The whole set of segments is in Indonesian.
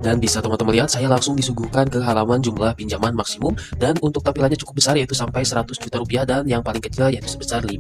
Dan bisa teman-teman lihat, saya langsung disuguhkan ke halaman jumlah pinjaman maksimum dan untuk tampilannya cukup besar yaitu sampai 100 juta rupiah dan yang paling kecil yaitu sebesar 50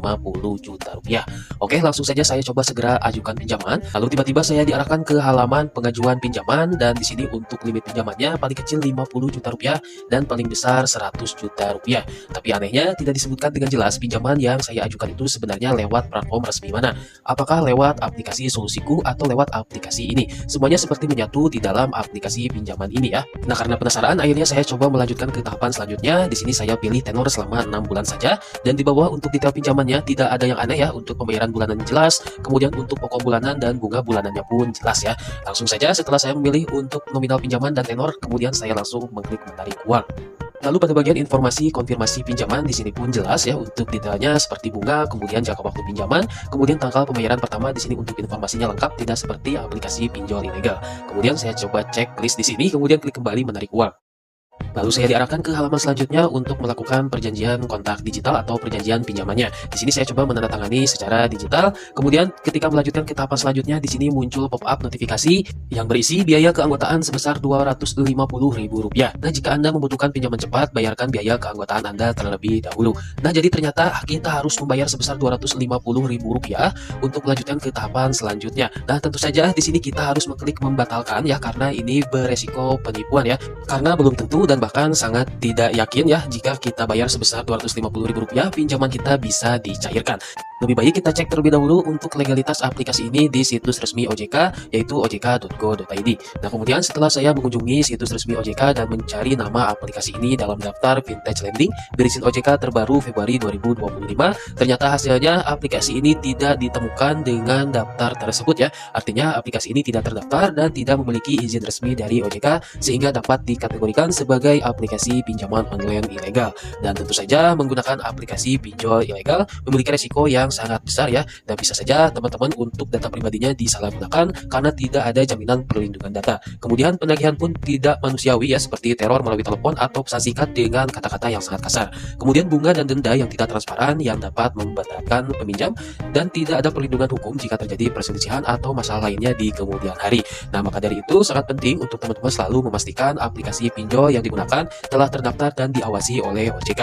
juta rupiah. Oke, langsung saja saya coba segera ajukan pinjaman. Lalu tiba-tiba saya diarahkan ke halaman pengajuan pinjaman dan di sini untuk limit pinjamannya paling kecil 50 juta rupiah dan paling besar 100 juta rupiah. Tapi anehnya tidak disebutkan dengan jelas pinjaman yang saya ajukan itu sebenarnya lewat platform resmi mana. Apakah lewat aplikasi Solusiku atau lewat aplikasi ini? Semuanya seperti menyatu di dalam aplikasi pinjaman ini ya. Nah, karena penasaran, akhirnya saya coba melanjutkan ke tahapan selanjutnya. Di sini saya pilih tenor selama 6 bulan saja dan di bawah untuk detail pinjamannya tidak ada yang aneh ya, untuk pembayaran bulanan jelas, kemudian untuk pokok bulanan dan bunga bulanannya pun jelas ya. Langsung saja setelah saya memilih untuk nominal pinjaman dan tenor, kemudian saya langsung mengklik menarik uang. Lalu pada bagian informasi konfirmasi pinjaman di sini pun jelas ya, untuk detailnya seperti bunga, kemudian jangka waktu pinjaman, kemudian tanggal pembayaran pertama. Di sini untuk informasinya lengkap, tidak seperti aplikasi pinjol ilegal. Kemudian saya coba cek list di sini, kemudian klik kembali menarik uang. Lalu saya diarahkan ke halaman selanjutnya untuk melakukan perjanjian kontak digital atau perjanjian pinjamannya. Di sini saya coba menandatangani secara digital. Kemudian ketika melanjutkan ke tahapan selanjutnya, di sini muncul pop-up notifikasi yang berisi biaya keanggotaan sebesar Rp250.000. Nah, jika Anda membutuhkan pinjaman cepat, bayarkan biaya keanggotaan Anda terlebih dahulu. Nah, jadi ternyata kita harus membayar sebesar Rp250.000 untuk melanjutkan ke tahapan selanjutnya. Nah, tentu saja di sini kita harus mengklik membatalkan ya, karena ini beresiko penipuan ya. Karena belum tentu dan bahkan sangat tidak yakin ya, jika kita bayar sebesar Rp250.000 pinjaman kita bisa dicairkan. Lebih baik kita cek terlebih dahulu untuk legalitas aplikasi ini di situs resmi OJK, yaitu ojk.go.id. Nah, kemudian setelah saya mengunjungi situs resmi OJK dan mencari nama aplikasi ini dalam daftar vintage lending berizin OJK terbaru Februari 2025, ternyata hasilnya aplikasi ini tidak ditemukan dengan daftar tersebut ya. Artinya aplikasi ini tidak terdaftar dan tidak memiliki izin resmi dari OJK, sehingga dapat dikategorikan sebagai aplikasi pinjaman online ilegal. Dan tentu saja menggunakan aplikasi pinjol ilegal memiliki resiko yang sangat besar ya, dan bisa saja teman-teman untuk data pribadinya disalahgunakan karena tidak ada jaminan perlindungan data. Kemudian penagihan pun tidak manusiawi ya, seperti teror melalui telepon atau pesan singkat dengan kata-kata yang sangat kasar. Kemudian bunga dan denda yang tidak transparan yang dapat membatalkan peminjam, dan tidak ada perlindungan hukum jika terjadi perselisihan atau masalah lainnya di kemudian hari. Nah, maka dari itu sangat penting untuk teman-teman selalu memastikan aplikasi pinjol yang digunakan telah terdaftar dan diawasi oleh OJK.